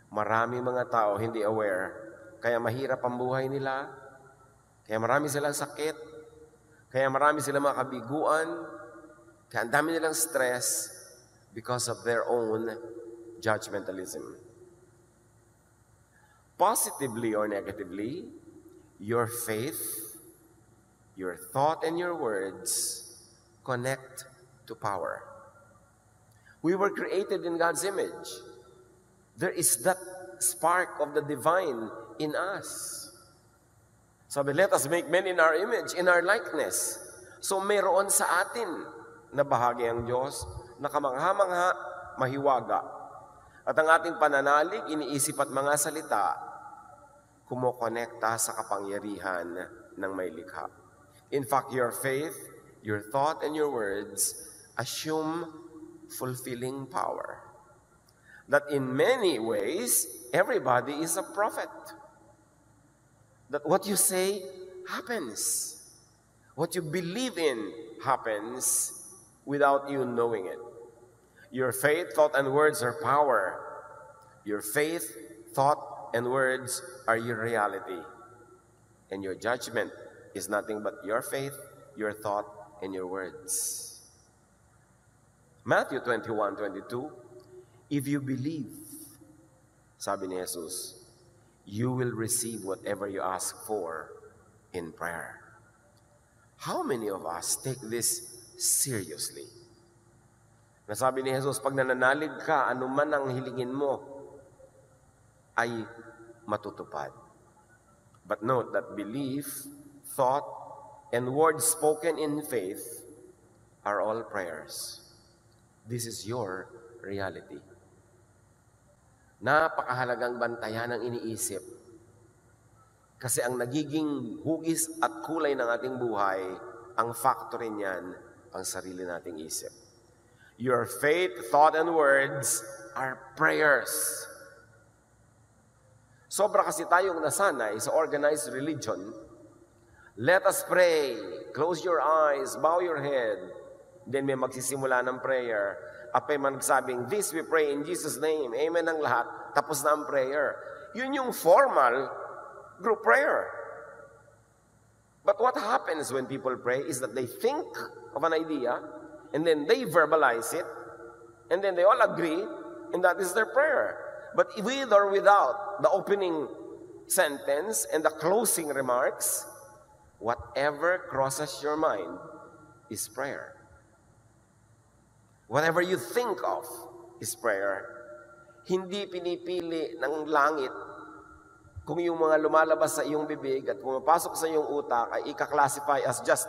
Marami mga tao hindi aware, kaya mahirap ang buhay nila, kaya marami silang sakit, kaya marami silang mga kabiguan, kaya ang dami nilang stress because of their own judgmentalism. Positively or negatively, your faith, your thought, and your words connect to power. We were created in God's image. There is that spark of the divine in us. Sabi, let us make men in our image, in our likeness. So mayroon sa atin na bahagi ang Diyos, na kamangha-mangha, mahiwaga. At ang ating pananalig, iniisip at mga salita, kumokonekta sa kapangyarihan ng may likha. In fact, your faith, your thought, and your words assume fulfilling power. That in many ways, everybody is a prophet. That what you say happens. What you believe in happens without you knowing it. Your faith, thought, and words are power. Your faith, thought, and words are your reality. And your judgment is nothing but your faith, your thought, and your words. Matthew 21:22, if you believe, sabi ni Jesus, you will receive whatever you ask for in prayer. How many of us take this seriously? Nasabi ni Jesus, pag nananalig ka, anuman ang hilingin mo, ay matutupad. But note that belief, thought, and words spoken in faith are all prayers. This is your reality. Napakahalagang bantayan ang iniisip. Kasi ang nagiging hugis at kulay ng ating buhay, ang factory niyan, ang sarili nating isip. Your faith, thought, and words are prayers. Sobra kasi tayong nasanay sa organized religion. Let us pray. Close your eyes, bow your head. Then may magsisimula ng prayer. At may magsabing, this we pray in Jesus' name. Amen ang lahat. Tapos na ang prayer. Yun yung formal group prayer. But what happens when people pray is that they think of an idea and then they verbalize it and then they all agree and that is their prayer. But with or without the opening sentence and the closing remarks, whatever crosses your mind is prayer. Whatever you think of is prayer. Hindi pinipili ng langit kung yung mga lumalabas sa iyong bibig at pumapasok sa iyong utak ay ika-classify as just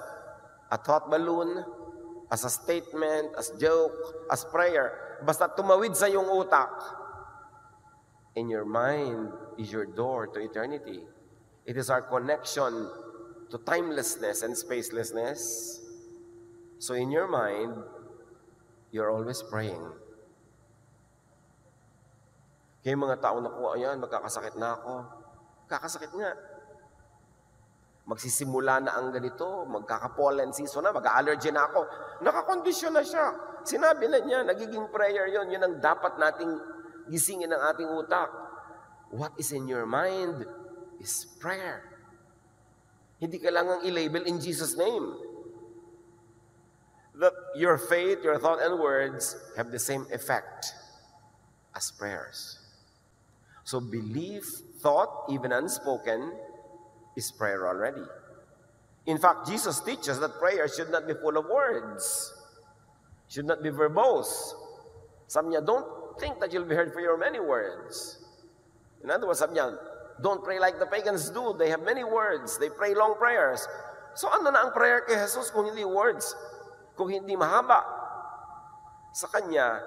a thought balloon, as a statement, as joke, as prayer. Basta tumawid sa iyong utak. In your mind is your door to eternity. It is our connection to timelessness and spacelessness. So in your mind, you're always praying. Kaya mga tao na ko, ayan, magkakasakit na ako. Kakasakit nga. Magsisimula na ang ganito, magkaka-pollen season na, mag-allergy na ako. Nakakondisyon na siya. Sinabi na niya, nagiging prayer yon. Yun ang dapat nating gisingin ng ating utak. What is in your mind is prayer. Hindi kailangang i-label in Jesus' name. That your faith, your thought, and words have the same effect as prayers. So belief, thought, even unspoken, is prayer already. In fact, Jesus teaches that prayer should not be full of words. Should not be verbose. Sabi niya, don't think that you'll be heard for your many words. In other words, sabi niya, don't pray like the pagans do. They have many words. They pray long prayers. So ano na ang prayer kay Jesus kung hindi words? Kung hindi mahaba? Sa Kanya,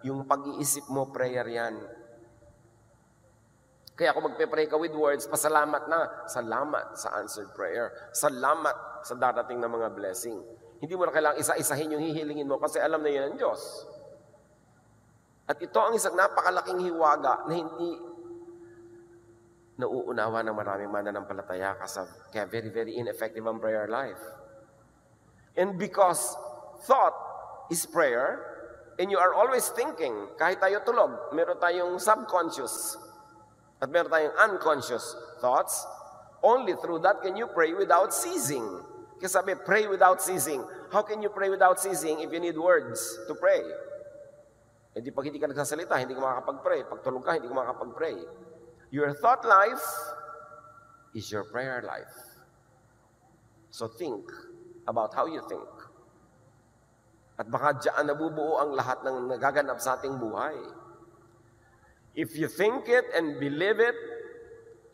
yung pag-iisip mo, prayer yan. Kaya kung magpe-pray ka with words, pasalamat na. Salamat sa answered prayer. Salamat sa darating na mga blessing. Hindi mo na kailangang isa-isahin yung hihilingin mo kasi alam na yun ang Diyos. At ito ang isang napakalaking hiwaga na hindi nauunawa ng maraming mananampalataya kaya very, very ineffective ang prayer life. And because thought is prayer, and you are always thinking, kahit tayo tulog, meron tayong subconscious At meron tayong unconscious thoughts. Only through that can you pray without ceasing. Kasi sabi, pray without ceasing. How can you pray without ceasing if you need words to pray? E di pag hindi ka nagsasalita, hindi ka makakapag-pray. Pag tulog ka, hindi ka makakapag-pray. Your thought life is your prayer life. So think about how you think. At baka diyan nabubuo ang lahat ng nagaganap sa ating buhay. If you think it and believe it,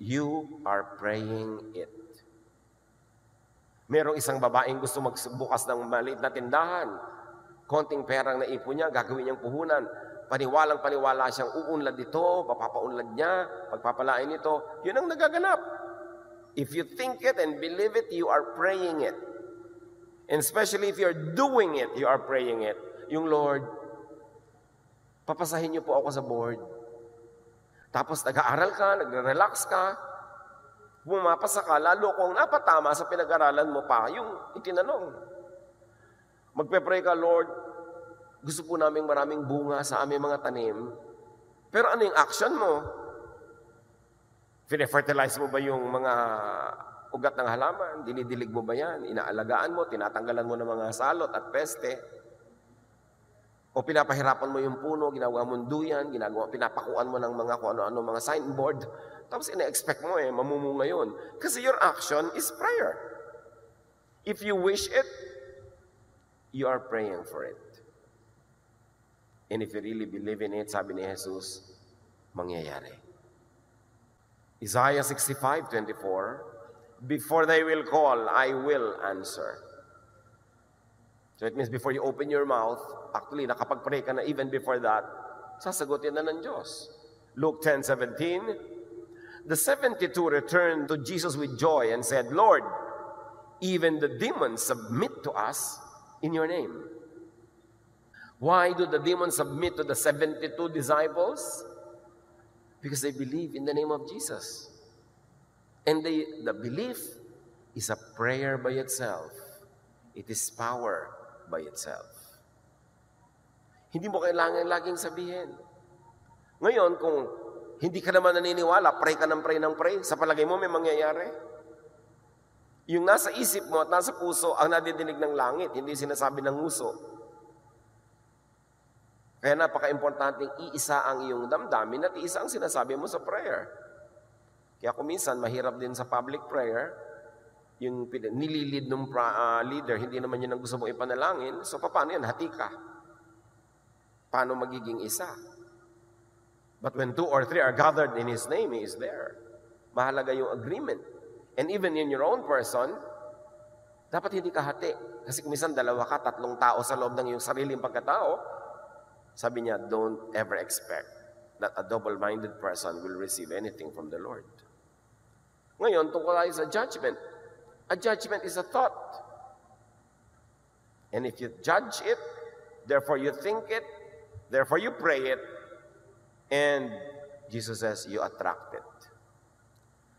you are praying it. Merong isang babaeng gusto magbukas ng maliit na tindahan. Konting perang naipon niya, gagawin niyang puhunan. Paniwalang-paniwala siyang uunlad dito, papapaunlad niya, pagpapalain ito. Yun ang nagaganap. If you think it and believe it, you are praying it. And especially if you're doing it, you are praying it. Yung Lord, papasahin niyo po ako sa board. Tapos nag-aaral ka, nagre-relax ka, bumapasa ka, lalo kung napatama sa pinag-aralan mo pa, yung itinanong. Magpe-pray ka, Lord, gusto po namin maraming bunga sa aming mga tanim. Pero ano yung action mo? Fine-fertilize mo ba yung mga ugat ng halaman? Dinidilig mo ba yan? Inaalagaan mo, tinatanggalan mo ng mga salot at peste? O pinapahirapan mo yung puno, ginagawa mong duyan, pinapakuan mo ng mga kung ano-ano, mga signboard. Tapos ina-expect mo mamumunga yun. Kasi your action is prayer. If you wish it, you are praying for it. And if you really believe in it, sabi ni Jesus, mangyayari. Isaiah 65:24, before they will call, I will answer. So it means before you open your mouth, actually, nakapag-pray ka na even before that, sasagutin na ng Diyos. Luke 10:17, the 72 returned to Jesus with joy and said, Lord, even the demons submit to us in your name. Why do the demons submit to the 72 disciples? Because they believe in the name of Jesus. And the belief is a prayer by itself. It is power by itself. Hindi mo kailangan laging sabihin. Ngayon, kung hindi ka naman naniniwala, pray ka ng pray, sa palagay mo may mangyayari? Yung nasa isip mo at nasa puso ang nadidinig ng langit, hindi sinasabi ng nguso. Kaya napaka-importanting iisa ang iyong damdamin at iisa ang sinasabi mo sa prayer. Kaya kung minsan, mahirap din sa public prayer, yung nililid ng leader, hindi naman yun ang gusto mong ipanalangin. So, paano yan? Hati ka. Paano magiging isa? But when 2 or 3 are gathered in His name, He is there. Mahalaga yung agreement. And even in your own person, dapat hindi ka hati. Kasi kung minsan 2 ka, 3 tao sa loob ng iyong sariling pagkatao, sabi niya, don't ever expect that a double-minded person will receive anything from the Lord. Ngayon, tungkol tayo sa judgment. A judgment is a thought. And if you judge it, therefore you think it, therefore you pray it, and Jesus says you attract it.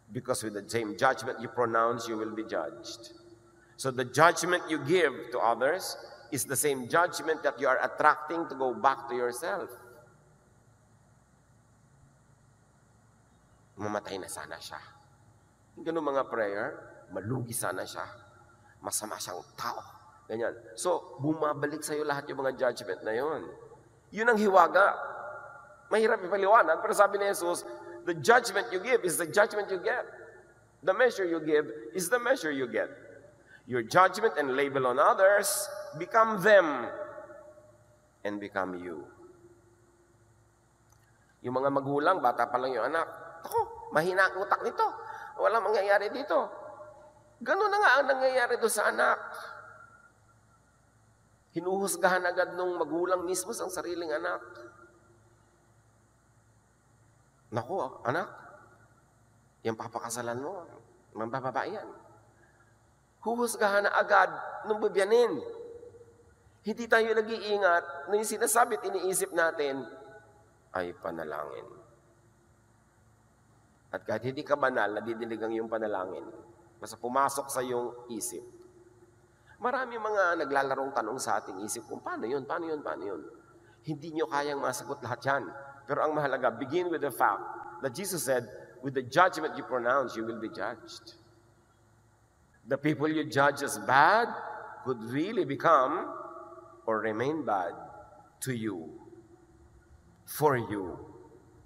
Because with the same judgment you pronounce, you will be judged. So the judgment you give to others is the same judgment that you are attracting to go back to yourself. Mamatay na sana siya. Yung ganun mga prayer, malugi sana siya. Masama siyang tao. Ganyan. So, bumabalik sa'yo lahat yung mga judgment na yun. Yun ang hiwaga. Mahirap ipaliwanag, pero sabi ni Jesus, the judgment you give is the judgment you get. The measure you give is the measure you get. Your judgment and label on others become them and become you. Yung mga magulang, bata pa lang yung anak, ako, mahina ang utak nito. Walang mangyayari dito. Ganun na nga ang nangyayari doon sa anak. Hinuhusgahan agad nung magulang mismo sa sariling anak. Naku, anak, yung papakasalan mo, mababae yan. Huhusgahan na agad nung bibiyanin. Hindi tayo nag-iingat na yung sinasabi at iniisip natin ay panalangin. At kahit hindi ka banal, nadidinig ang iyong panalangin. Basta pumasok sa iyong isip. Marami mga naglalarong tanong sa ating isip kung paano yun, paano yun, paano yun. Hindi nyo kayang masagot lahat yan. Pero ang mahalaga, begin with the fact that Jesus said, with the judgment you pronounce, you will be judged. The people you judge as bad could really become or remain bad to you, for you.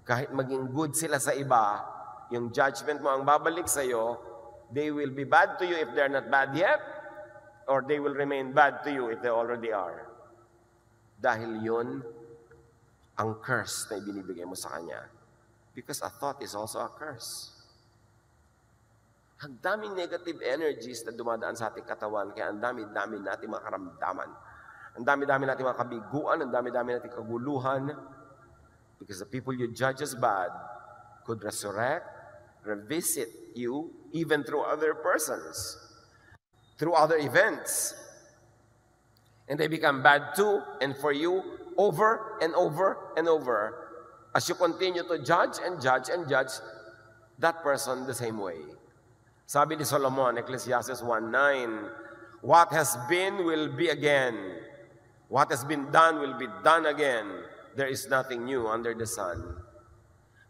Kahit maging good sila sa iba, yung judgment mo ang babalik sa'yo, they will be bad to you if they're not bad yet, or they will remain bad to you if they already are. Dahil yun ang curse na ibinibigay mo sa kanya. Because a thought is also a curse. Ang daming negative energies na dumadaan sa ating katawan, kaya ang dami-dami natin mga karamdaman. Ang dami-dami natin mga kabiguan, ang dami-dami natin kaguluhan. Because the people you judge as bad could resurrect, revisit you, even through other persons, through other events. And they become bad too, and for you, over and over and over, as you continue to judge and judge and judge that person the same way. Sabi ni Solomon, Ecclesiastes 1:9, what has been will be again. What has been done will be done again. There is nothing new under the sun.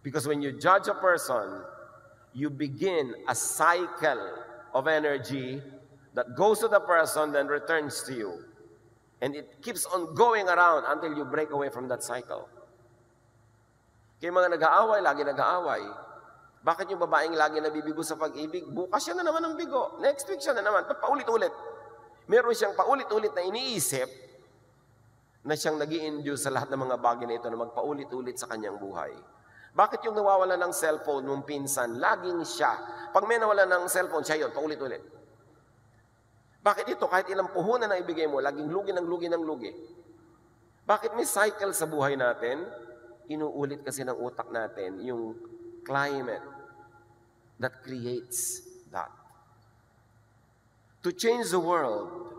Because when you judge a person, you begin a cycle of energy that goes to the person, then returns to you. And it keeps on going around until you break away from that cycle. Kaya mga nag-aaway, lagi nag-aaway. Bakit yung babaeng lagi nabibigo sa pag-ibig? Bukas siya na naman ang bigo. Next week siya na naman. Paulit-ulit. Meron siyang paulit-ulit na iniisip na siyang nag-i-induce sa lahat ng mga bagay na ito na magpaulit-ulit sa kanyang buhay. Bakit yung nawawala ng cellphone nung pinsan, laging siya? Pag may nawala ng cellphone, siya yun, paulit-ulit. Bakit ito? Kahit ilang puhunan na ibigay mo, laging lugi ng lugi ng lugi. Bakit may cycle sa buhay natin? Inuulit kasi ng utak natin yung climate that creates that. To change the world,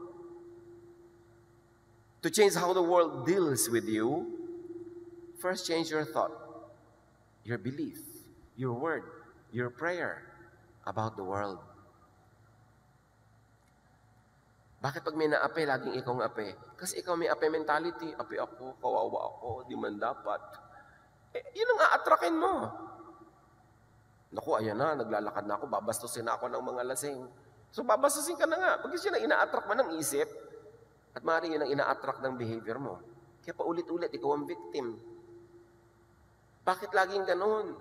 to change how the world deals with you, first change your thought, your belief, your word, your prayer about the world. Bakit pag may naapi, laging ikaw ang api? Kasi ikaw may api mentality. Api ako, kawawa ako, di man dapat. Yun ang aatrakin mo. Naku, ayan na, naglalakad na ako, babastusin na ako ng mga lasing. So babastusin ka na nga. Pag yun ang ina-attract mo ng isip, at maaaring yun ang ina-attract ng behavior mo. Kaya paulit-ulit, ikaw ang victim. Bakit laging ganun?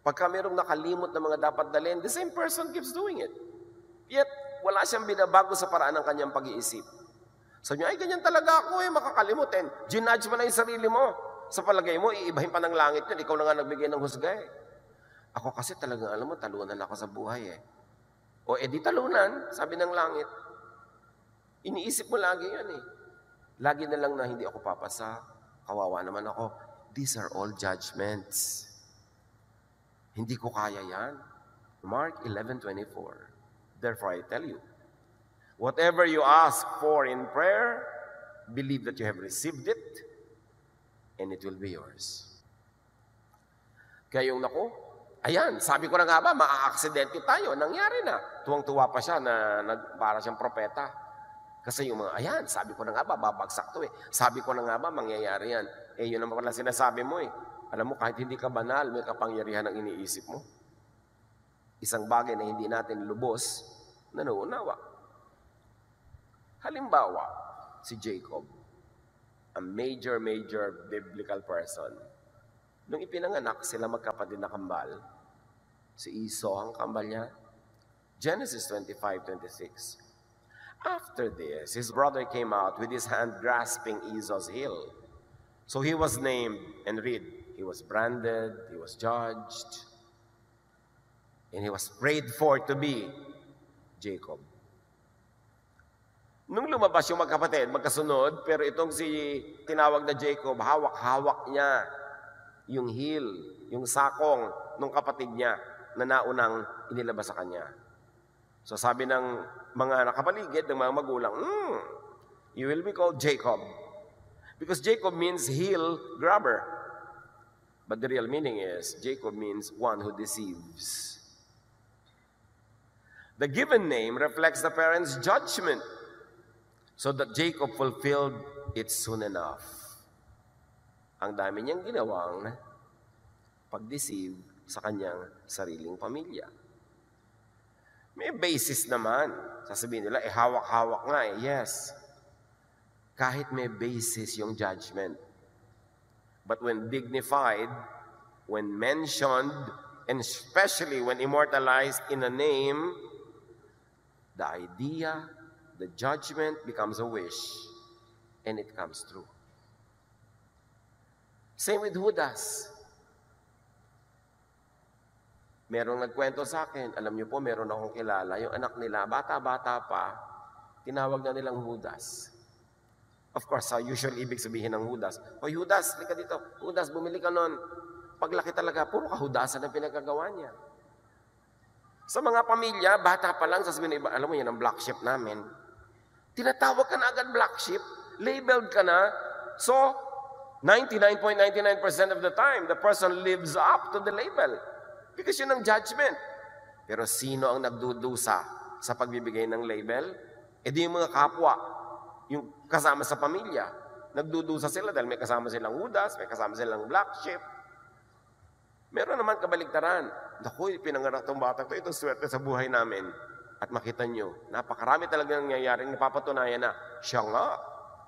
Pagka mayroong nakalimot na mga dapat dalhin, the same person keeps doing it. Yet, wala siyang binabago sa paraan ng kanyang pag-iisip. Sabi niya, ay ganyan talaga ako makakalimutin. Ginudge mo na yung sarili mo. Sa palagay mo, iibahin pa ng langit yun. Ikaw na nga nagbigay ng husga Ako kasi talagang alam mo, talunan ako sa buhay O edi talunan, sabi ng langit. Iniisip mo lagi yun Lagi na lang na hindi ako papasa. Kawawa naman ako. These are all judgments. Hindi ko kaya yan. Mark 11:24. Therefore, I tell you, whatever you ask for in prayer, believe that you have received it, and it will be yours. Kaya yung naku, ayan, sabi ko na nga ba, maa-aksidente tayo. Nangyari na. Tuwang-tuwa pa siya na para siyang propeta. Kasi yung mga, ayan, sabi ko na nga ba, babagsak to Sabi ko na nga ba, mangyayari yan. Yun naman pala sinasabi mo Alam mo, kahit hindi ka banal, may kapangyarihan ang iniisip mo. Isang bagay na hindi natin lubos, nanuunawa. Halimbawa, si Jacob, a major biblical person. Nung ipinanganak sila magkapatid na kambal, si Esau ang kambal niya. Genesis 25:26. After this, his brother came out with his hand grasping Esau's heel. So he was named, and read, he was branded, he was judged, and he was prayed for to be Jacob. Nung lumabas yung magkapatid, magkasunod, pero itong si tinawag na Jacob, hawak-hawak niya yung heel, yung sakong ng kapatid niya na naunang inilabas sa kanya. So sabi ng mga nakapaligid, ng mga magulang, you will be called Jacob. Because Jacob means heel grabber. But the real meaning is, Jacob means one who deceives. The given name reflects the parents' judgment, so that Jacob fulfilled it soon enough. Ang dami niyang ginawang pag-deceive, sa kanyang sariling pamilya. May basis naman. Sasabihin nila, hawak-hawak nga eh. Yes. Kahit may basis yung judgment. But when dignified, when mentioned, and especially when immortalized in a name, the idea, the judgment becomes a wish, and it comes true. Same with Judas. Merong nagkwento sa akin, alam niyo po, meron akong kilala, yung anak nila, bata-bata pa, tinawag na nilang Judas. Of course, usual ibig sabihin ng Judas, "Hoy Judas, lika dito. Judas, bumili ka nun." Paglaki talaga, puro kahudasan ang pinagkagawa niya. Sa mga pamilya, bata pa lang, sasabihin ng iba, alam mo yan ang black sheep namin. Tinatawag ka na agad black sheep, labeled ka na, so 99.99% of the time, the person lives up to the label. Because yun ang judgment. Pero sino ang nagdudusa sa pagbibigay ng label? E di yung mga kapwa, yung kasama sa pamilya. Nagdudusa sila dahil may kasama silang Judas, may kasama silang black sheep. Meron naman kabaligtaran. Naku, pinanganak tong bata ito, itong swerte sa buhay namin. At makita nyo, napakarami talaga nangyayaring napapatunayan na siya nga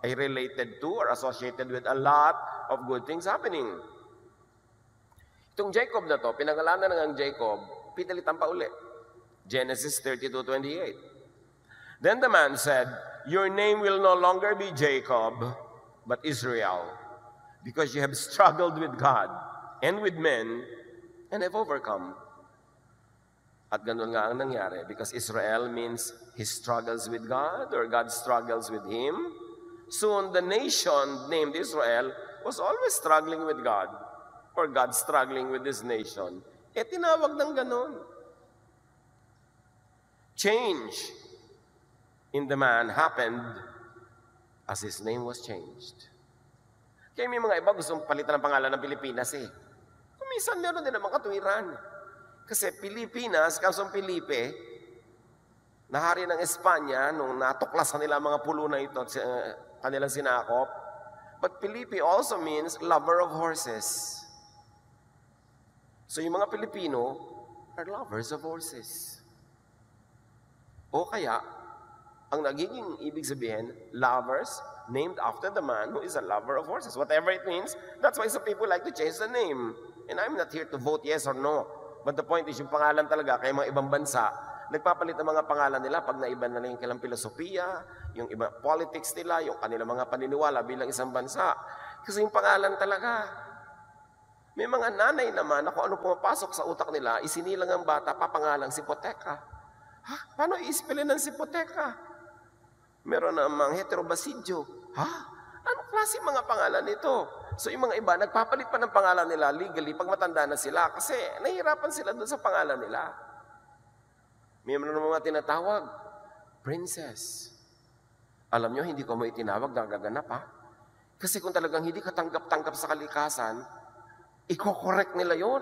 ay related to or associated with a lot of good things happening. Itong Jacob na to, pinangalanan ng Jacob, pinalitan pa uli. Genesis 32:28. Then the man said, "Your name will no longer be Jacob, but Israel, because you have struggled with God and with men, and have overcome." At ganun nga ang nangyari, because Israel means he struggles with God, or God struggles with him. Soon, the nation named Israel was always struggling with God, or God struggling with this nation. Eh, tinawag ng ganun. Change in the man happened as his name was changed. Kaya may mga iba gustong palitan ng pangalan ng Pilipinas eh. Kuminsan meron din naman katuwiran. Kasi Pilipinas, kasong Felipe, nahari ng Espanya, nung natuklasan nila mga pulo na ito, kanilang sinakop. But Felipe also means lover of horses. So yung mga Pilipino are lovers of horses. O kaya, ang nagiging ibig sabihin, lovers named after the man who is a lover of horses. Whatever it means, that's why some people like to change the name. And I'm not here to vote yes or no. But the point is, yung pangalan talaga, kaya mga ibang bansa, nagpapalit ang mga pangalan nila pag naiba na lang yung kailang filosofiya, yung iba politics nila, yung kanilang mga paniniwala bilang isang bansa. Kasi yung pangalan talaga. May mga nanay naman na kung ano pumapasok sa utak nila, isinilang ang bata, papangalang Sipoteka. Ha? Paano iispelin ng Sipoteka? Meron namang Heterobasidyo. Ha? Anong klase mga pangalan nito? So yung mga iba, nagpapalit pa ng pangalan nila legally pag matanda na sila kasi nahihirapan sila doon sa pangalan nila. May mga tinatawag, princess. Alam nyo, hindi ko mo itinawag, nagaganap ha? Kasi kung talagang hindi ka tanggap-tanggap sa kalikasan, iko-correct nila yon.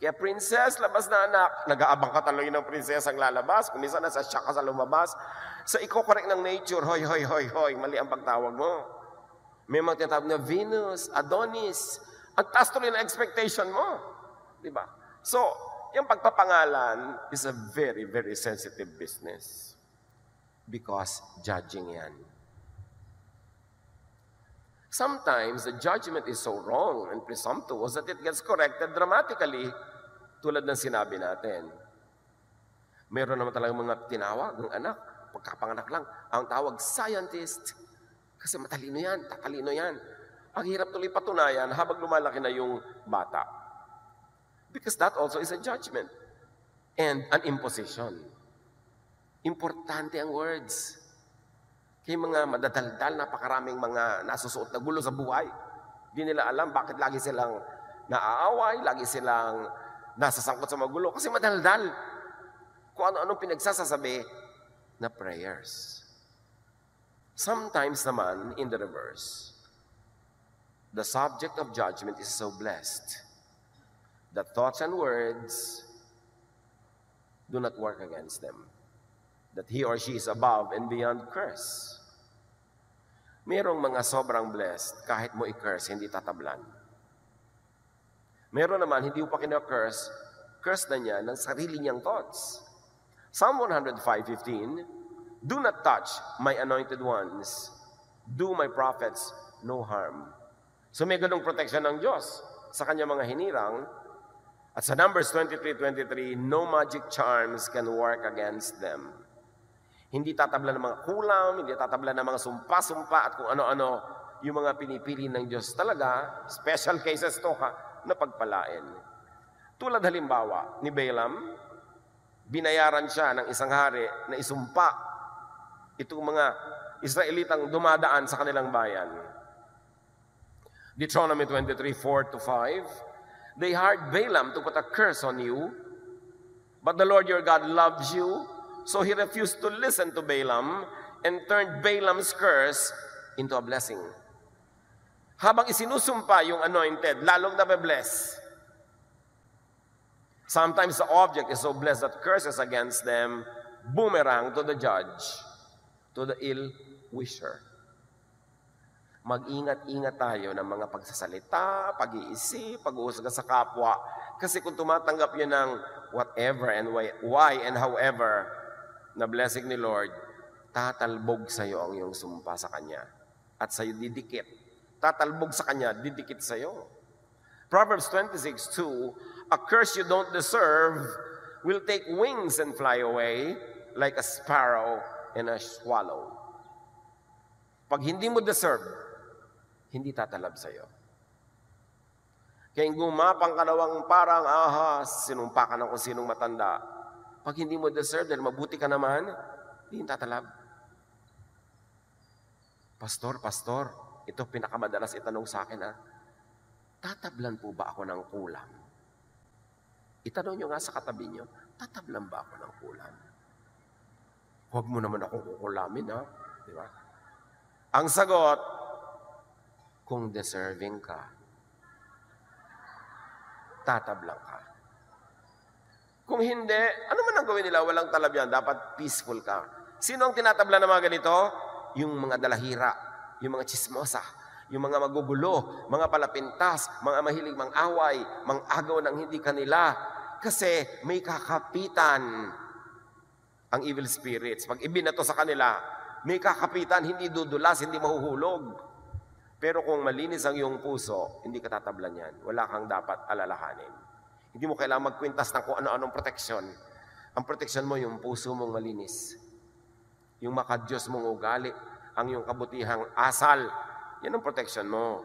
Kaya princess, labas na anak. Nag-aabang ka talaga ng princess ang lalabas. Kung minsan nasa shock ka sa lumabas. So iko-correct ng nature, hoy, hoy, hoy, hoy. Mali ang pagtawag mo. May mga tinatawag na Venus, Adonis. Ang taas tuloy na expectation mo. Diba? So, yung pagpapangalan is a very, very sensitive business. Because judging yan. Sometimes, the judgment is so wrong and presumptuous that it gets corrected dramatically, tulad ng sinabi natin. Meron naman talagang mga tinawag ng anak, pagkapanganak lang, ang tawag scientist. Kasi matalino yan, tatalino yan. Ang hirap tuloy patunayan habang lumalaki na yung bata. Because that also is a judgment and an imposition. Importante ang words. Kaya mga madadaldal, napakaraming mga nasusuot na gulo sa buhay. Hindi nila alam bakit lagi silang naaaway, lagi silang nasasangkot sa magulo. Kasi madaldal. Kung ano-anong pinagsasasabi na prayers. Sometimes naman, in the reverse, the subject of judgment is so blessed that thoughts and words do not work against them. That he or she is above and beyond curse. Merong mga sobrang blessed, kahit mo i-curse, hindi tatablan. Meron naman, hindi mo pa kina-curse, curse na niya ng sarili niyang thoughts. Psalm 105:15, do not touch my anointed ones. Do my prophets no harm. So may ganong protection ng Diyos sa kanyang mga hinirang. At sa Numbers 23:23, no magic charms can work against them. Hindi tatabla ng mga kulam, hindi tatabla ng mga sumpa-sumpa at kung ano-ano yung mga pinipili ng Diyos talaga, special cases to na pagpalain. Tulad halimbawa ni Balaam, binayaran siya ng isang hari na isumpa itong mga Israelitang dumadaan sa kanilang bayan. Deuteronomy 23:4-5, they hired Balaam to put a curse on you, but the Lord your God loves you, so he refused to listen to Balaam and turned Balaam's curse into a blessing. Habang isinusumpa yung anointed, lalong nabe-bless. Sometimes the object is so blessed that curses against them boomerang to the judge, to the ill-wisher. Mag-ingat-ingat tayo ng mga pagsasalita, pag-iisip, pag-uusga sa kapwa. Kasi kung tumatanggap yun ng whatever and why and however na blessing ni Lord, tatalbog sa'yo ang iyong sumpa sa Kanya. At sa'yo didikit. Tatalbog sa Kanya, didikit sa'yo. Proverbs 26:2, a curse you don't deserve will take wings and fly away like a sparrow and a swallow. Pag hindi mo deserve, hindi tatalab sa'yo. Kaya gumapang ka nawang parang ahas, sinumpa ka ng kung sinong matanda. Pag hindi mo deserve, dahil mabuti ka naman, hindi tatalab. Pastor, ito pinakamadalas itanong sa akin, tatablan po ba ako ng kulam? Itanong nyo nga sa katabi nyo, tatablan ba ako ng kulam? Huwag mo naman akong kukulamin, di ba? Ang sagot, kung deserving ka, tatablang ka. Kung hindi, ano man ang gawin nila, walang talab yan, dapat peaceful ka. Sino ang tinatabla ng mga ganito? Yung mga dalahira, yung mga chismosa, yung mga magugulo, mga palapintas, mga mahilig mang-away, mang-agaw ng hindi kanila. Kasi may kakapitan ang evil spirits. Pag ibinato sa kanila, may kakapitan, hindi dudulas, hindi mahuhulog. Pero kung malinis ang iyong puso, hindi ka tatablan yan. Wala kang dapat alalahanin. Hindi mo kailangan magkwintas ng kung ano-anong proteksyon. Ang proteksyon mo, yung puso mong malinis. Yung makadyos mong ugali, ang iyong kabutihang asal, yan ang protection mo.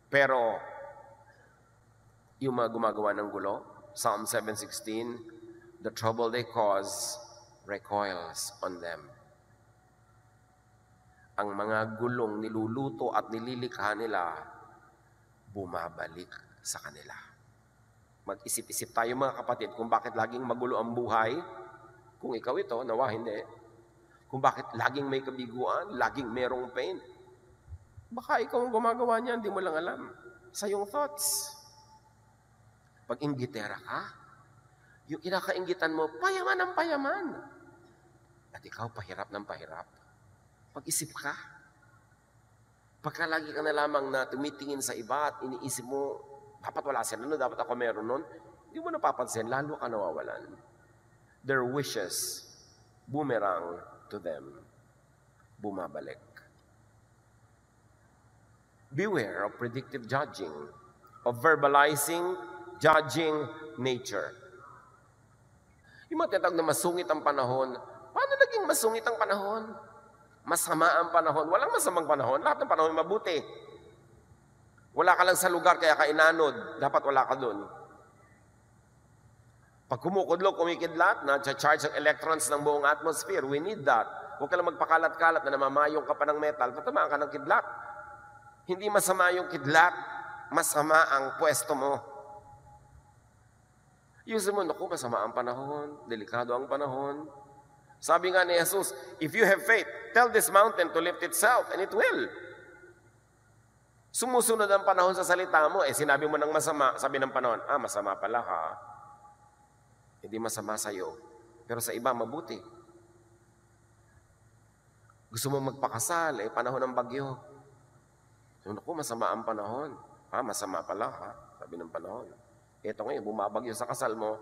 Pero, yung mga gumagawa ng gulo, Psalm 7:16, the trouble they cause recoils on them. Ang mga gulong niluluto at nililikha nila, bumabalik sa kanila. Mag-isip-isip tayo mga kapatid kung bakit laging magulo ang buhay. Kung ikaw ito, nawa hindi. Kung bakit laging may kabiguan, laging merong pain. Baka ikaw ang gumagawa niyan, hindi mo lang alam. Sa iyong thoughts. Pag inggitera ka, yung kinakainggitan mo, payaman ang payaman. At ikaw, pahirap ng pahirap. Pag-isip ka. Pagka lagi ka na lamang na tumitingin sa iba at iniisip mo, dapat wala sila nun, dapat ako meron nun, hindi mo napapansin, lalo ka nawawalan. Their wishes, boomerang to them, bumabalik. Beware of predictive judging, of verbalizing, judging nature. Yung mga tinatawag na masungit ang panahon, paano naging masungit ang panahon? Masama ang panahon. Walang masamang panahon. Lahat ng panahon mabuti. Wala ka lang sa lugar kaya ka inanod. Dapat wala ka doon. Pag kumukudlog, kumikidlat, na-charge ang electrons ng buong atmosphere. We need that. Huwag ka lang magpakalat-kalat na namamayong ka pa ng metal. Tatamaan ka ng kidlat. Hindi masama yung kidlat. Masama ang pwesto mo. Yung mo, naku, masama ang panahon. Delikado ang panahon. Sabi nga ni Jesus, if you have faith, tell this mountain to lift itself, and it will. Sumusunod ang panahon sa salita mo, sinabi mo ng masama, sabi ng panahon, masama pala ha. Hindi masama sa'yo. Pero sa iba, mabuti. Gusto mo magpakasal, panahon ng bagyo. So, naku, masama ang panahon. Masama pala ha. Sabi ng panahon. Ito ngayon, bumabagyo sa kasal mo,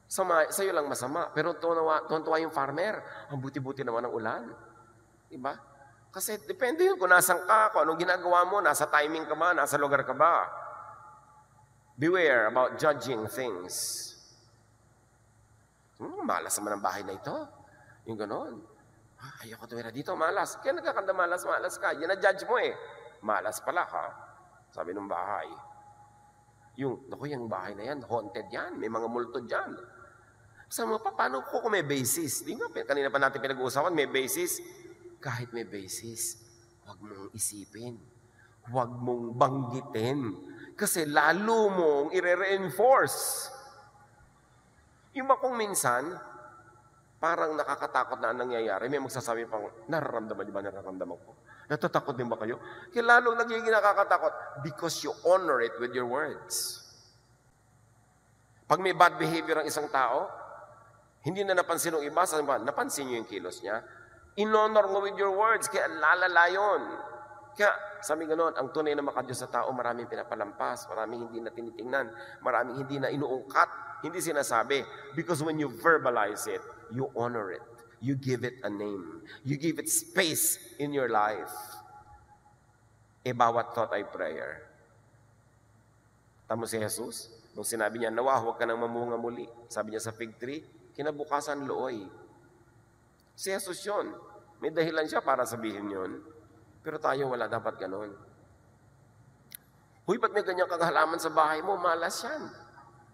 sa'yo lang masama. Pero tuwa yung farmer. Ang buti-buti naman ng ulan. Diba? Kasi depende yun kung nasan ka, kung anong ginagawa mo, nasa timing ka ba, nasa lugar ka ba. Beware about judging things. Malas naman ang bahay na ito. Yung ganon. Ayoko tumira dito, malas. Kaya nagkakanda malas ka. Yan na-judge mo eh. Malas pala ka. Sabi ng bahay. Yung bahay na yan, haunted yan. May mga multo dyan. Sabi mo pa, paano ko kung may basis? Di ba, kanina pa natin pinag-uusapan, may basis. Kahit may basis, huwag mong isipin. Huwag mong banggitin. Kasi lalo mong i-reinforce. Yung ba kung minsan, parang nakakatakot na ang nangyayari, may magsasabi pang, nararamdaman di ba nararamdaman ko? Natatakot din ba kayo? Kaya lalong nagiging nakakatakot because you honor it with your words. Pag may bad behavior ang isang tao, hindi na napansin ng iba, napansin nyo yung kilos niya, in-honor mo with your words, kaya lalala yun. Kaya, sabi ganoon, ang tunay na makadiyos sa tao, maraming pinapalampas, maraming hindi na tinitingnan, maraming hindi na inuungkat, hindi sinasabi. Because when you verbalize it, you honor it. You give it a name. You give it space in your life. Bawat thought ay prayer. Tamo si Jesus, nung sinabi niya, nawa, huwag ka nang mamunga muli. Sabi niya sa fig tree, kinabukasan looy. Si Jesus yun. May dahilan siya para sabihin yun. Pero tayo wala dapat ganon. Huy, ba't may ganyang kagahalaman sa bahay mo? Malas yan.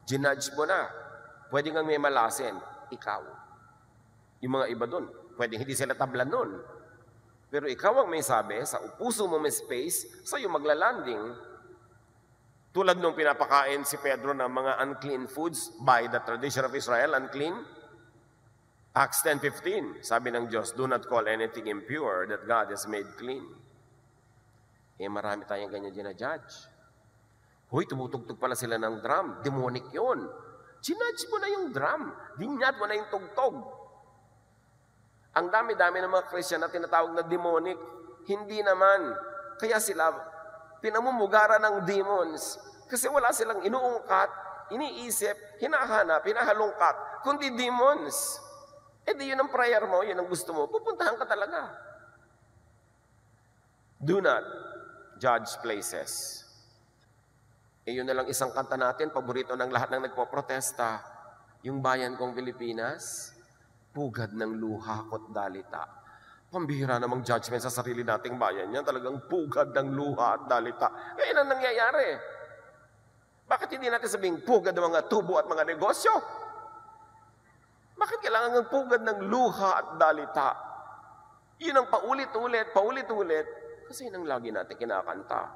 Ginudge mo na. Pwede kang may malasin. Ikaw. Yung mga iba dun, pwede hindi sila tablan nun. Pero ikaw ang may sabi, sa puso mo may space, sa'yo maglalanding. Tulad nung pinapakain si Pedro ng mga unclean foods by the tradition of Israel, unclean. Acts 10:15, sabi ng Diyos, do not call anything impure that God has made clean. Marami tayong ganyan ginajudge. Huy, tumutugtog pala sila ng drum. Demonic yun. Ginudge mo na yung drum. Dinyad mo na yung tugtog. Ang dami-dami ng mga Christian na tinatawag na demonic. Hindi naman. Kaya sila pinamumugaran ng demons. Kasi wala silang inuungkat, iniisip, hinahanap, hinahalungkat, kundi demons. Di yun ang prayer mo, yun ang gusto mo, pupuntahan ka talaga. Do not judge places. Yun na lang isang kanta natin, paborito ng lahat ng nagpoprotesta. Yung bayan kong Pilipinas, pugad ng luha ko't dalita. Pambihira namang judgment sa sarili nating bayan yan, talagang pugad ng luha at dalita. Yan ang nangyayari. Bakit hindi natin sabing pugad ng mga tubo at mga negosyo? Bakit kailangan ng pugad ng luha at dalita? Yun ang paulit-ulit, kasi yun ang lagi natin kinakanta.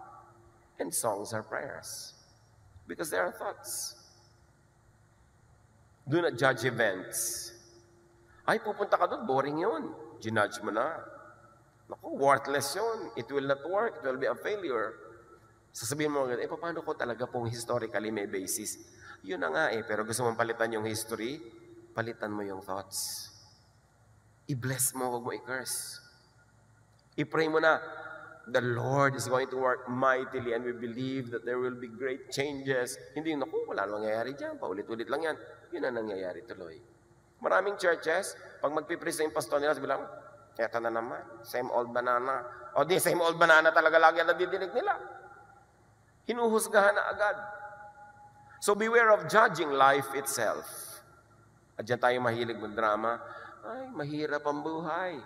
And songs are prayers. Because they are thoughts. Do not judge events. Ay, pupunta ka doon, boring yun. Ginudge mo na. Naku, worthless yun. It will not work. It will be a failure. Sasabihin mo, paano ko talaga pong historically may basis? Yun na nga pero gusto mong palitan yung history, palitan mo yung thoughts. I-bless mo, huwag mo i-curse. I-pray mo na, the Lord is going to work mightily and we believe that there will be great changes. Hindi, naku, wala nang nangyayari dyan. Paulit-ulit lang yan. Yun ang nangyayari tuloy. Maraming churches, pag magpipreach na yung pastor nila, sabi lang, eto na naman, same old banana. O di, same old banana talaga lagi ang nadidinig nila. Hinuhusgahan na agad. So beware of judging life itself. At dyan tayo mahilig ng drama. Ay, mahirap ang buhay.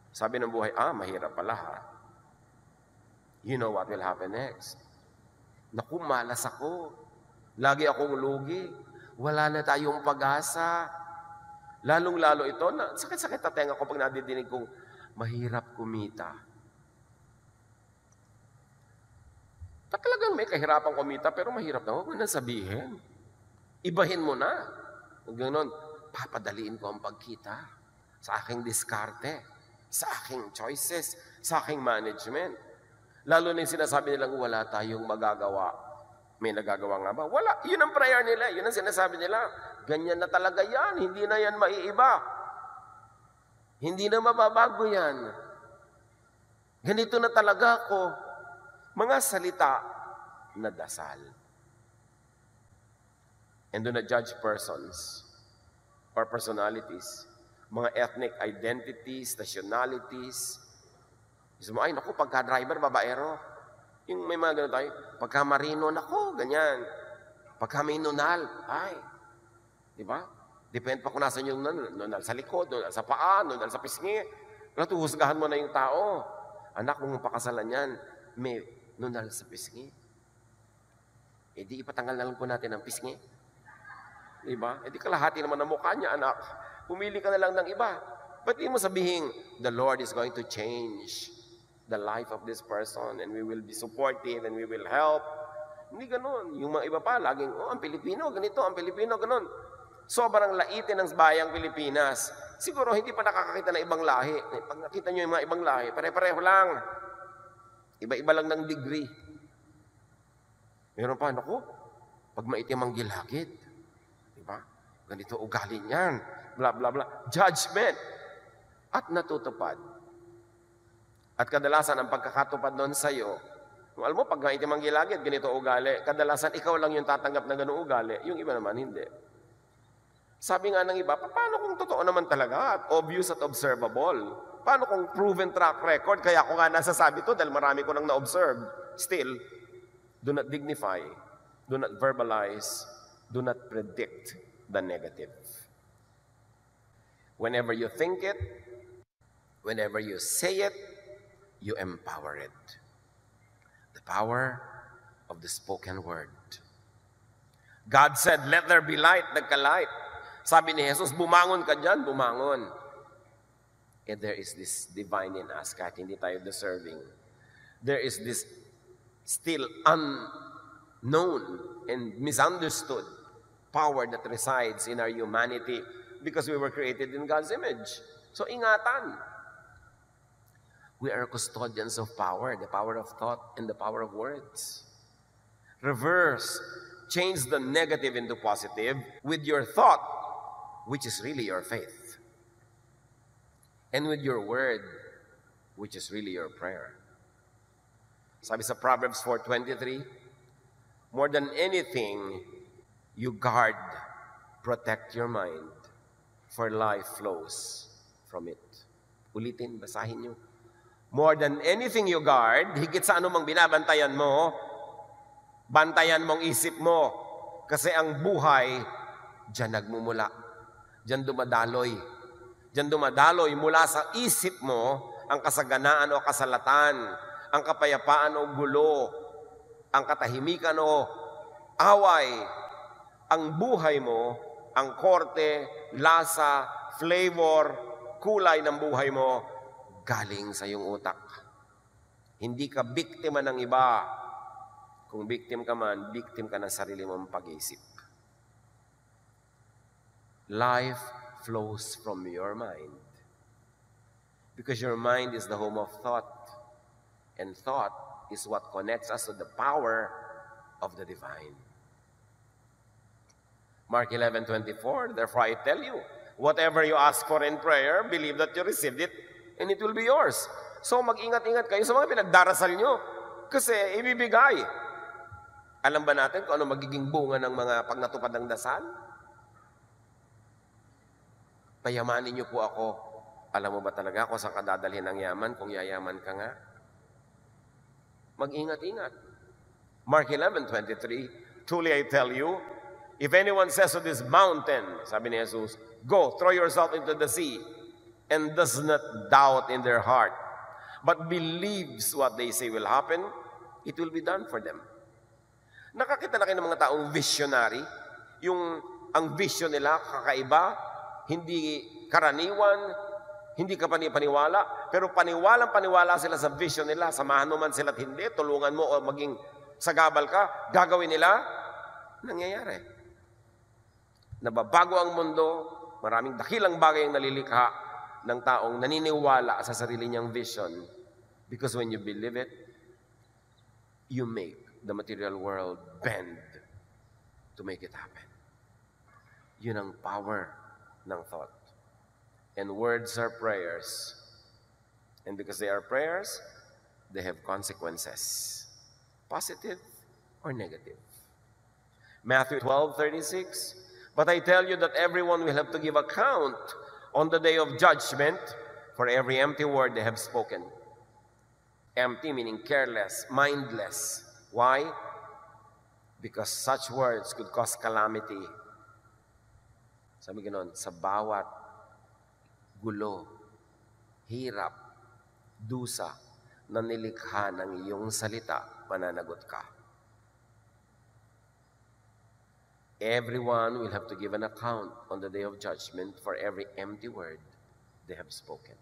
Sabi ng buhay, mahirap pala ha. You know what will happen next. Naku, malas ako. Lagi akong lugi. Wala na tayong pag-asa. Lalong-lalo ito, sakit-sakit na tenga ko pag nadidinig kong mahirap kumita. Talagang may kahirapan kumita, pero mahirap na. Huwag mo na sabihin. Ibahin mo na. Huwag gano'n, papadaliin ko ang pagkita sa aking diskarte, sa aking choices, sa aking management. Lalo na yung sinasabi nilang wala tayong magagawa. May nagagawa nga ba? Wala. Yun ang prayer nila. Yun ang sinasabi nila. Ganyan na talaga yan. Hindi na yan maiiba. Hindi na mababago yan. Ganito na talaga ako. Mga salita na dasal. And do not judge persons or personalities, mga ethnic identities, nationalities. Gusto mo, ay naku, pagka-driver, babaero. Yung may mga ganun tayo, pagka-marino, naku, ganyan. Pagka-minunal, ay. Di ba? Depende pa kung nasan yung nunal sa likod, nunal sa paa, nunal sa pisngi. Tuhusgahan mo na yung tao. Anak, kung pakasalan yan, may nunal sa pisngi. E di ipatanggal na lang po natin ang pisngi. Diba? E di kalahati naman ang mukha niya, anak. Pumili ka na lang ng iba. Ba't di mo sabihin, the Lord is going to change the life of this person and we will be supportive and we will help. Hindi ganun. Yung mga iba pa, laging, oh, ang Pilipino, ganito, ang Pilipino, ganun. Sobrang laitin ng bayang Pilipinas. Siguro hindi pa nakakakita ng ibang lahi. Pag nakita nyo yung mga ibang lahi, pare-pareho lang. Iba-iba lang ng degree. Meron pa, naku, pag maitim ang gilagid, diba? Ganito ugali niyan, bla bla bla. Judgment. At natutupad. At kadalasan, ang pagkakatupad noon sa'yo, alam mo, pag maitim ang gilagid, ganito ugali, kadalasan ikaw lang yung tatanggap na ganun ugali, yung iba naman hindi. Sabi nga ng iba, paano kung totoo naman talaga at obvious at observable? Paano kung proven track record? Kaya ako nga nasasabi to dahil marami ko nang na-observe. Still, do not dignify, do not verbalize, do not predict the negative. Whenever you think it, whenever you say it, you empower it. The power of the spoken word. God said, let there be light, nagka-light. Sabi ni Jesus, bumangon ka dyan, bumangon. And there is this divine in us, kahit hindi tayo deserving. There is this still unknown and misunderstood power that resides in our humanity because we were created in God's image. So ingatan. We are custodians of power, the power of thought and the power of words. Reverse, change the negative into positive with your thought, which is really your faith. And with your word, which is really your prayer. Sabi sa Proverbs 4:23, more than anything, you guard, protect your mind, for life flows from it. Ulitin, basahin nyo. More than anything you guard, higit sa anumang binabantayan mo, bantayan mong isip mo. Kasi ang buhay, diyan nagmumula. Diyan dumadaloy. Diyan dumadaloy mula sa isip mo ang kasaganaan o kasalatan, ang kapayapaan o gulo, ang katahimikan o away. Ang buhay mo, ang korte, lasa, flavor, kulay ng buhay mo, galing sa iyong utak. Hindi ka biktima ng iba. Kung victim ka man, victim ka ng sarili mong pag-iisip. Life flows from your mind. Because your mind is the home of thought. And thought is what connects us to the power of the divine. Mark 11:24, therefore I tell you, whatever you ask for in prayer, believe that you received it, and it will be yours. So mag-ingat-ingat kayo sa mga pinagdarasal nyo. Kasi ibibigay. Alam ba natin kung ano magiging bunga ng mga pag natupad ng dasal? Payamanin niyo po ako. Alam mo ba talaga kung saan ka dadalhin ng yaman kung yayaman ka nga? Mag-ingat-ingat. Mark 11:23, truly I tell you, if anyone says to this mountain, sabi ni Jesus, go, throw yourself into the sea, and does not doubt in their heart, but believes what they say will happen, it will be done for them. Nakakita na kayo ng mga taong visionary, yung ang vision nila kakaiba, hindi karaniwan, hindi ka panipaniwala, pero paniwalang-paniwala sila sa vision nila, samahan mo man sila't hindi, tulungan mo o maging sagabal ka, gagawin nila, nangyayari. Nababago ang mundo, maraming dakilang bagay ang nalilikha ng taong naniniwala sa sarili niyang vision. Because when you believe it, you make the material world bend to make it happen. Yun ang power ng thought. And words are prayers. And because they are prayers, they have consequences. Positive or negative. Matthew 12:36. But I tell you that everyone will have to give account on the day of judgment for every empty word they have spoken. Empty meaning careless, mindless. Why? Because such words could cause calamity. Sabi ganon, sa bawat gulo, hirap, dusa na nilikha ng iyong salita, mananagot ka. Everyone will have to give an account on the day of judgment for every empty word they have spoken.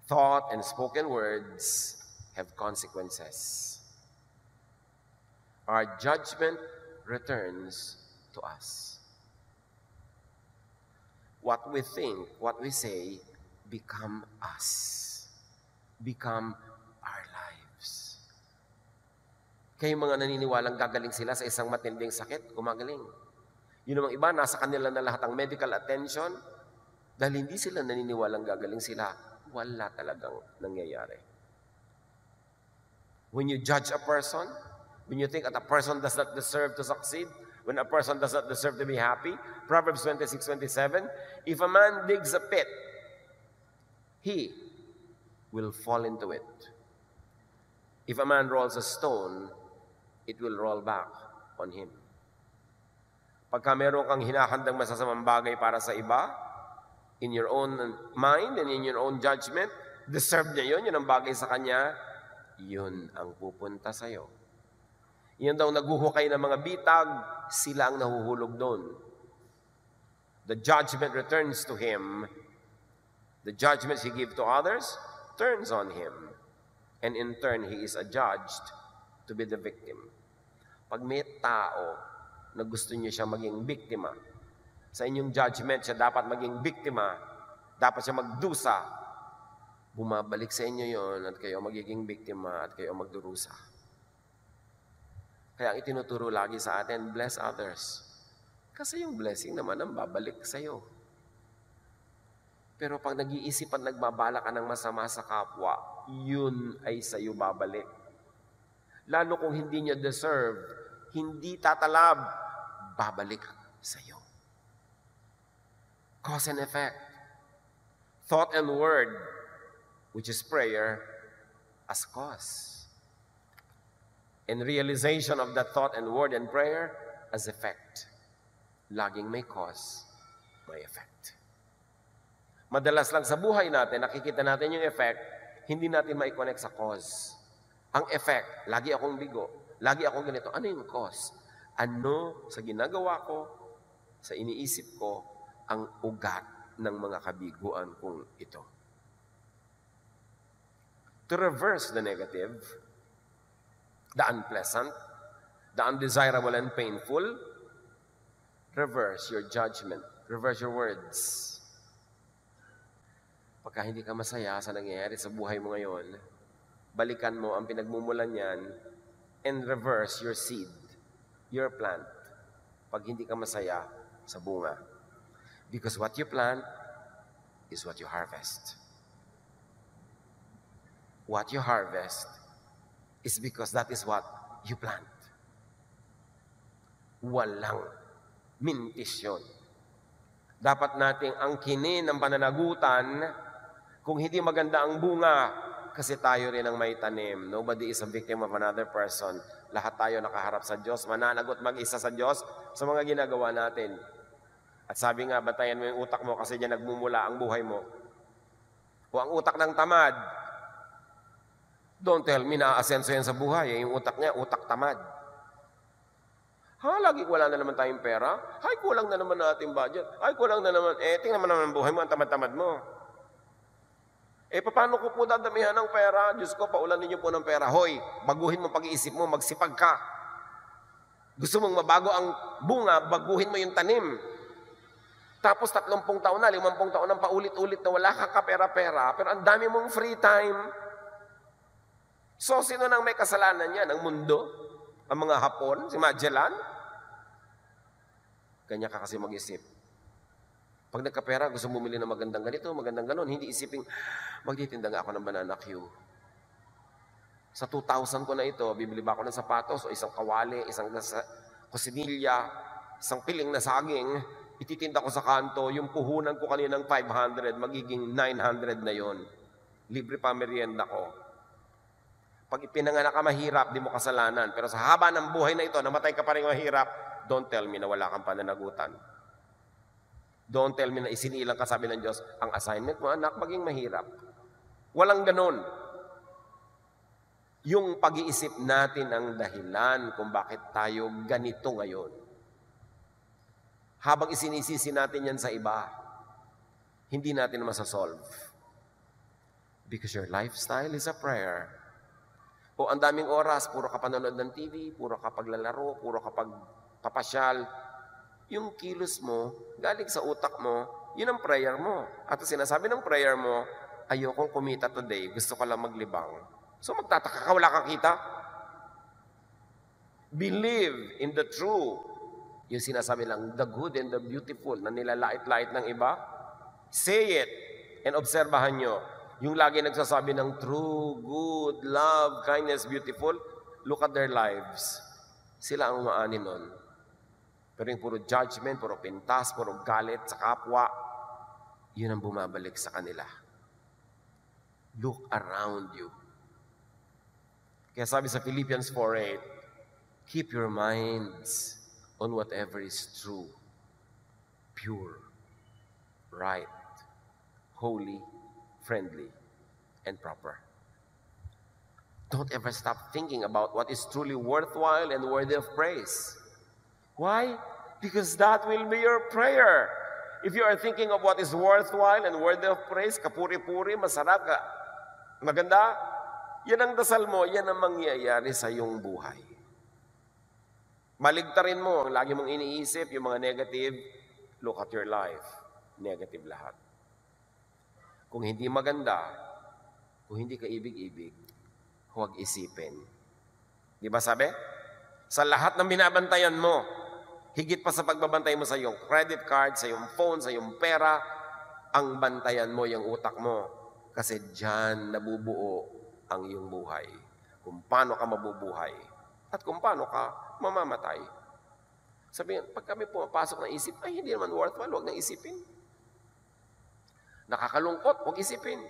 Thought and spoken words have consequences. Our judgment returns to us. What we think, what we say, become us. Become our lives. Kayo mga naniniwalang gagaling sila sa isang matinding sakit, gumagaling. Yun namang iba, nasa kanila na lahat ang medical attention. Dahil hindi sila naniniwalang gagaling sila, wala talagang nangyayari. When you judge a person, when you think that a person does not deserve to succeed, when a person does not deserve to be happy, Proverbs 26:27, if a man digs a pit, he will fall into it. If a man rolls a stone, it will roll back on him. Pagka meron kang hinahandang masasamang bagay para sa iba, in your own mind and in your own judgment, deserve niya yun ang bagay sa kanya, yun ang pupunta sa'yo. Yan daw naguhukay ng mga bitag, sila ang nahuhulog doon. The judgment returns to him. The judgments he gives to others turns on him. And in turn, he is adjudged to be the victim. Pag may tao na gusto niyo siya maging biktima, sa inyong judgment, siya dapat maging biktima, dapat siya magdusa, bumabalik sa inyo yon at kayo magiging biktima at kayo magdurusa. Kaya ang itinuturo lagi sa atin, bless others. Kasi yung blessing naman ang babalik sa iyo. Pero pag nag-iisip at nagbabala ka ng masama sa kapwa, yun ay sa iyo babalik. Lalo kung hindi niya deserve, hindi tatalab, babalik sa iyo. Cause and effect. Thought and word, which is prayer, as cause. And realization of that thought and word and prayer as effect. Laging may cause, may effect. Madalas lang sa buhay natin, nakikita natin yung effect, hindi natin mai-connect sa cause. Ang effect, lagi akong bigo, lagi akong ganito. Ano yung cause? Ano sa ginagawa ko, sa iniisip ko, ang ugat ng mga kabiguan kong ito. To reverse the negative, the unpleasant, the undesirable and painful, reverse your judgment, reverse your words. Pagka hindi ka masaya sa nangyayari sa buhay mo ngayon, balikan mo ang pinagmumulan niyan and reverse your seed, your plant. Pag hindi ka masaya sa bunga. Because what you plant is what you harvest. What you harvest is because that is what you plant. Walang mintis yun. Dapat nating angkinin ang pananagutan kung hindi maganda ang bunga, kasi tayo rin ang may tanim. Nobody is a victim of another person. Lahat tayo nakaharap sa Diyos, mananagot mag-isa sa Diyos sa mga ginagawa natin. At sabi nga, batayan mo yung utak mo kasi diyan nagmumula ang buhay mo. O ang utak ng tamad, don't tell me na aasenso yan sa buhay. Yung utak niya, utak tamad. Lagi wala na naman tayong pera. Kulang na naman natin budget. Kulang na naman. Tingnan mo naman ang buhay mo, ang tamad-tamad mo. Paano ko po dadamihan ng pera? Diyos ko, paulanin niyo po ng pera. Hoy, baguhin mo pag-iisip mo, magsipag ka. Gusto mong mabago ang bunga, baguhin mo yung tanim. Tapos 30 taon na, 50 taon na paulit-ulit na wala ka kapera-pera, pero ang dami mong free time. So, sino nang may kasalanan yan? Ang mundo? Ang mga Hapon? Si Magellan? Kanya ka kasi mag-isip. Pag nagkapera, gusto bumili ng magandang ganito, magandang ganon, hindi isiping, magtitinda nga ako ng banana Q. Sa 2,000 ko na ito, bibili ba ako ng sapatos o isang kawali, isang kusinilya, isang piling na saging, ititinda ko sa kanto, yung puhunan ko kaninang 500, magiging 900 na yon. Libre pa merienda ko. Pag ipinanganak ka mahirap, di mo kasalanan. Pero sa haba ng buhay na ito, namatay ka pa rin mahirap, don't tell me na wala kang pananagutan. Don't tell me na isinilang ka, sabi ng Diyos, ang assignment mo, anak, maging mahirap. Walang ganon. Yung pag-iisip natin ang dahilan kung bakit tayo ganito ngayon. Habang isinisisi natin yan sa iba, hindi natin masasolve. Because your lifestyle is a prayer. O ang daming oras, puro ka panonood ng TV, puro ka paglalaro, puro ka pagpapasyal. Yung kilos mo, galing sa utak mo, yun ang prayer mo. At sinasabi ng prayer mo, ayokong kumita today, gusto ko lang maglibang. So magtataka ka, wala kang kita. Believe in the true. Yung sinasabi lang, the good and the beautiful, na nilalait-lait ng iba. Say it and obserbahan nyo. Yung lagi nagsasabi ng true, good, love, kindness, beautiful, look at their lives. Sila ang umaani nun. Pero yung puro judgment, puro pintas, puro galit sa kapwa, yun ang bumabalik sa kanila. Look around you. Kaya sabi sa Philippians 4:8, keep your minds on whatever is true, pure, right, holy, friendly, and proper. Don't ever stop thinking about what is truly worthwhile and worthy of praise. Why? Because that will be your prayer. If you are thinking of what is worthwhile and worthy of praise, kapuri-puri, masarap, maganda, yan ang dasal mo, yan ang mangyayari sa iyong buhay. Maligtarin mo ang lagi mong iniisip, yung mga negative, look at your life. Negative lahat. Kung hindi maganda, kung hindi ka ibig-ibig, huwag isipin. Di ba sabi? Sa lahat ng binabantayan mo, higit pa sa pagbabantay mo sa iyong credit card, sa iyong phone, sa iyong pera, ang bantayan mo yung utak mo. Kasi dyan nabubuo ang iyong buhay. Kung paano ka mabubuhay at kung paano ka mamamatay. Sabihin, pag kami pumapasok ng isip, ay hindi naman worthwhile, huwag nang isipin. Nakakalungkot, huwag isipin.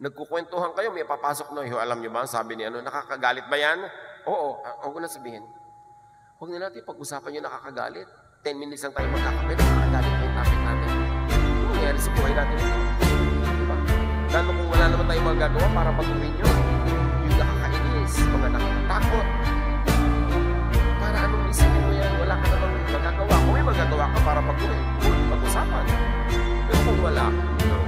Nagkukwentuhan kayo, may papasok na, alam niyo ba, sabi ni nakakagalit ba yan? Oo, huwag ko na sabihin. Huwag na natin pag-usapan yung nakakagalit. 10 minutes lang tayo magkakape, nakakagalit na yung topic natin. Ano nangyari sa buhay natin ito? Diba? Lalo kung wala naman tayong magagawa para patuloy nyo. Yung nakakainis, mga nakakatakot. Para anong isipin mo yan? Wala ka namang magagawa. Kung may magagawa ka para pag-usapan. Pero kung wala, no.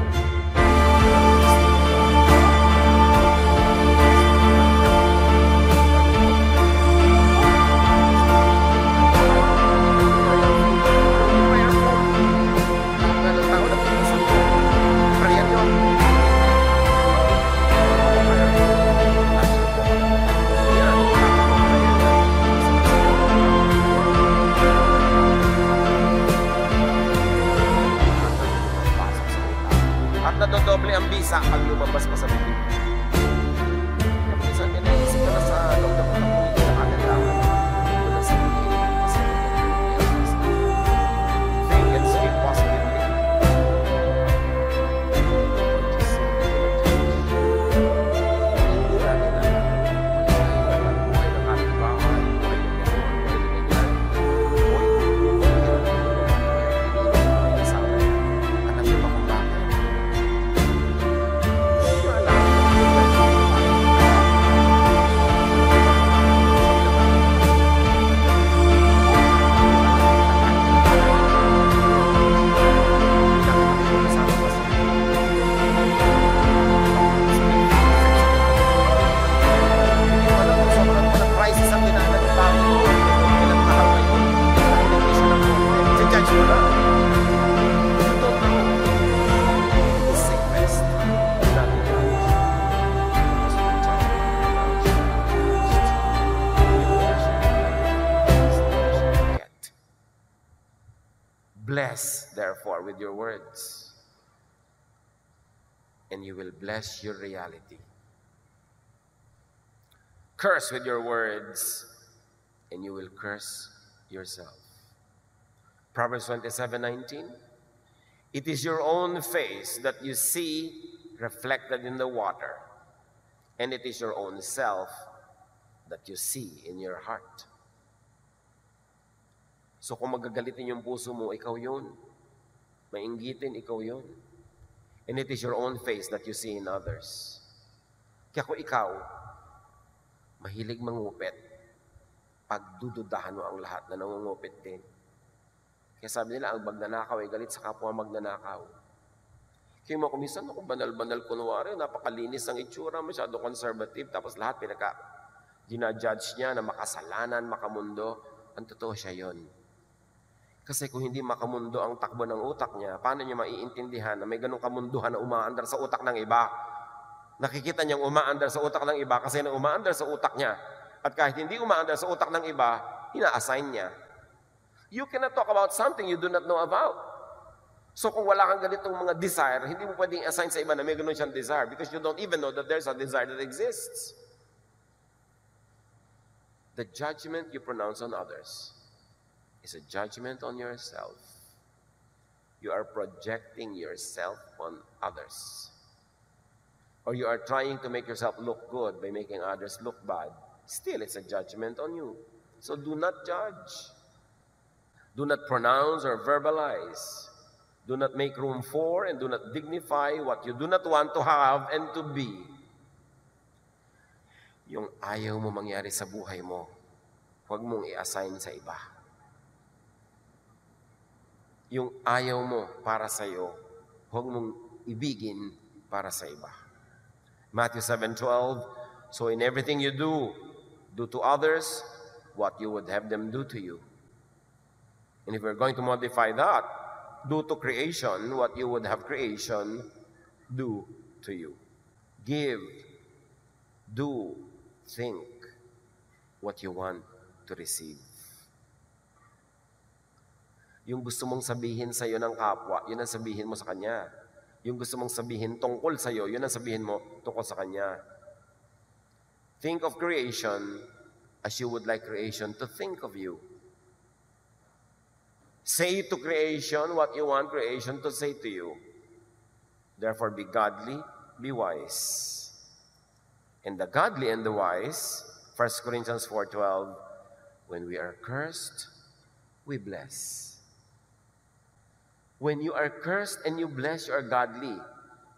Nadodoble ang bisa pag lumabas pa sa bibig. Kaya minsan ka naisip ka na sa loob ng utak mo, hindi na kagandahan. Hindi na sa bibig. Kasi think and speak positively. Hindi natin na buhay ng ating bahay, buhay ng ganoon, buhay ng ganyan. Buhay ng asawa. Alam niyo ba kung bakit? Bless, therefore, with your words, and you will bless your reality. Curse with your words, and you will curse yourself. Proverbs 27:19. It is your own face that you see reflected in the water, and it is your own self that you see in your heart. So kung magagalitin yung puso mo, ikaw yun. Mainggitin, ikaw yun. And it is your own face that you see in others. Kaya kung ikaw, mahilig mangupit, pagdududahan mo ang lahat na nangungupit din. Kaya sabi nila, ang magnanakaw ay galit sa kapwa magnanakaw. Kaya mo kumisan ako, banal-banal kunwari, napakalinis ang itsura, masyado conservative, tapos lahat ginajudge niya na makasalanan, makamundo. Ang totoo siya yon. Kasi kung hindi makamundo ang takbo ng utak niya, paano niya maiintindihan na may ganong kamunduhan na umaandar sa utak ng iba? Nakikita niyang umaandar sa utak ng iba kasi na umaandar sa utak niya. At kahit hindi umaandar sa utak ng iba, ina-assign niya. You cannot talk about something you do not know about. So kung wala kang ganitong mga desire, hindi mo pwedeng assign sa iba na may ganun siyang desire because you don't even know that there's a desire that exists. The judgment you pronounce on others is a judgment on yourself. You are projecting yourself on others. Or you are trying to make yourself look good by making others look bad. Still, it's a judgment on you. So do not judge. Do not pronounce or verbalize. Do not make room for and do not dignify what you do not want to have and to be. Yung ayaw mo mangyari sa buhay mo, huwag mong i-assign sa iba. Yung ayaw mo para sa iyo, huwag mong ibigin para sa iba. Matthew 7:12, so in everything you do to others what you would have them do to you. And if we're going to modify that, do to creation what you would have creation do to you. Give, do, think what you want to receive. Yung gusto mong sabihin sa iyo ng kapwa, yun ang sabihin mo sa kanya. Yung gusto mong sabihin tungkol sa iyo, yun ang sabihin mo tungkol sa kanya. Think of creation as you would like creation to think of you. Say to creation what you want creation to say to you. Therefore, be godly, be wise. And the godly and the wise, 1 Corinthians 4:12, when we are cursed, we bless. When you are cursed and you bless, you are godly.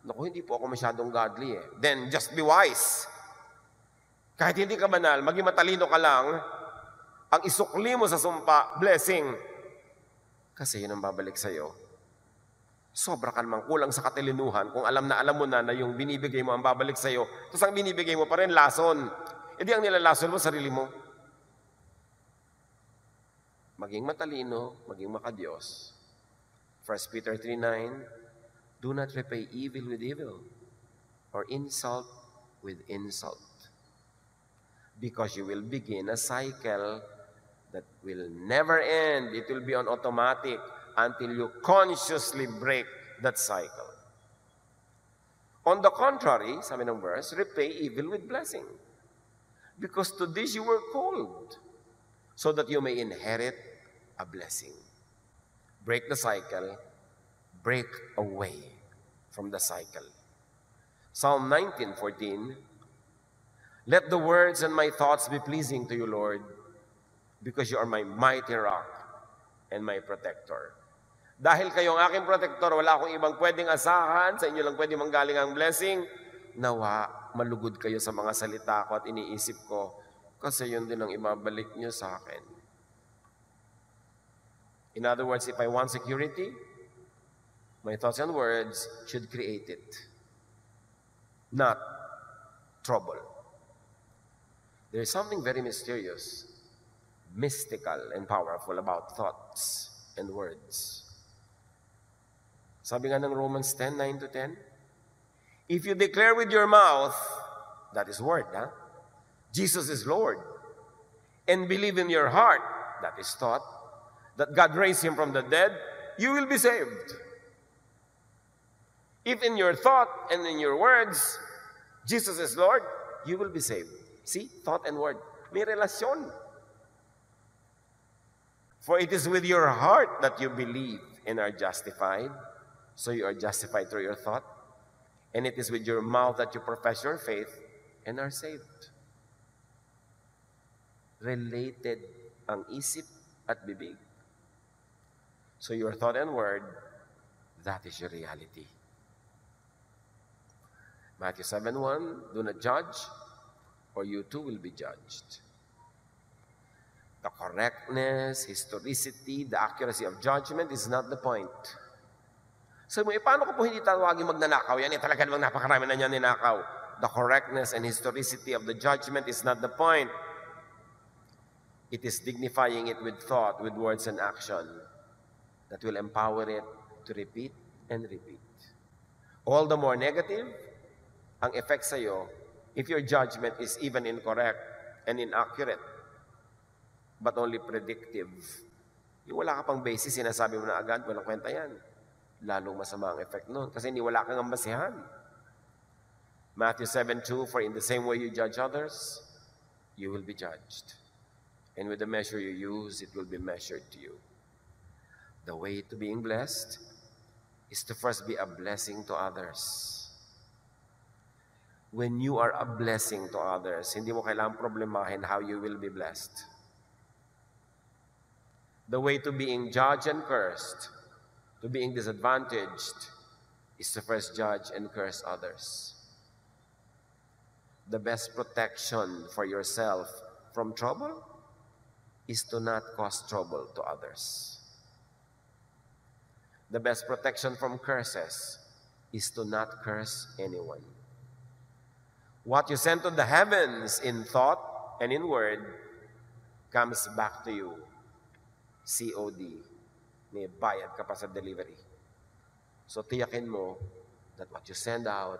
Naku, hindi po ako masyadong godly eh. Then, just be wise. Kahit hindi ka banal, maging matalino ka lang, ang isukli mo sa sumpa, blessing. Kasi yun ang babalik sa'yo. Sobra ka namang kulang sa katilinuhan kung alam mo na yung binibigay mo ang babalik sa'yo. Tapos ang binibigay mo pa rin, lason. E di ang nilalason mo, sarili mo. Maging matalino, maging makadiyos. 1 Peter 3:9, do not repay evil with evil or insult with insult. Because you will begin a cycle that will never end. It will be on automatic until you consciously break that cycle. On the contrary, sabi ng verse, repay evil with blessing. Because to this you were called, so that you may inherit a blessing. Break the cycle, break away from the cycle. Psalm 19:14, let the words and my thoughts be pleasing to you, Lord, because you are my mighty rock and my protector. Dahil kayong aking protector, wala akong ibang pwedeng asahan, sa inyo lang pwedeng manggaling ang blessing. Nawa, malugod kayo sa mga salita ko at iniisip ko, kasi yun din ang ibabalik niyo sa akin. In other words, if I want security, my thoughts and words should create it, not trouble. There is something very mysterious, mystical, and powerful about thoughts and words. Sabi nga ng Romans 10:9-10, if you declare with your mouth, that is word, Jesus is Lord, and believe in your heart, that is thought, that God raised him from the dead, you will be saved. If in your thought and in your words, Jesus is Lord, you will be saved. See, thought and word. May relasyon. For it is with your heart that you believe and are justified. So you are justified through your thought. And it is with your mouth that you profess your faith and are saved. Related ang isip at bibig. So your thought and word, that is your reality. Matthew 7:1, do not judge, or you too will be judged. The correctness, historicity, the accuracy of judgment is not the point. So, paano ko po hindi tawagin magnanakaw? Yan, talaga namang napakarami na niya ninakaw. The correctness and historicity of the judgment is not the point. It is dignifying it with thought, with words and action that will empower it to repeat and repeat. All the more negative ang effect sa'yo if your judgment is even incorrect and inaccurate, but only predictive. Yung wala ka pang basis, sinasabi mo na agad, walang kwenta yan. Lalong masama ang effect nun. Kasi hindi wala kang basihan. Matthew 7:2, for in the same way you judge others, you will be judged. And with the measure you use, it will be measured to you. The way to being blessed is to first be a blessing to others. When you are a blessing to others, hindi mo kailangang problemahin how you will be blessed. The way to being judged and cursed, to being disadvantaged, is to first judge and curse others. The best protection for yourself from trouble is to not cause trouble to others. The best protection from curses is to not curse anyone. What you send to the heavens in thought and in word comes back to you. COD. May bayad ka pa sa delivery. So tiyakin mo that what you send out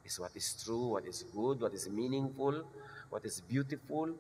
is what is true, what is good, what is meaningful, what is beautiful,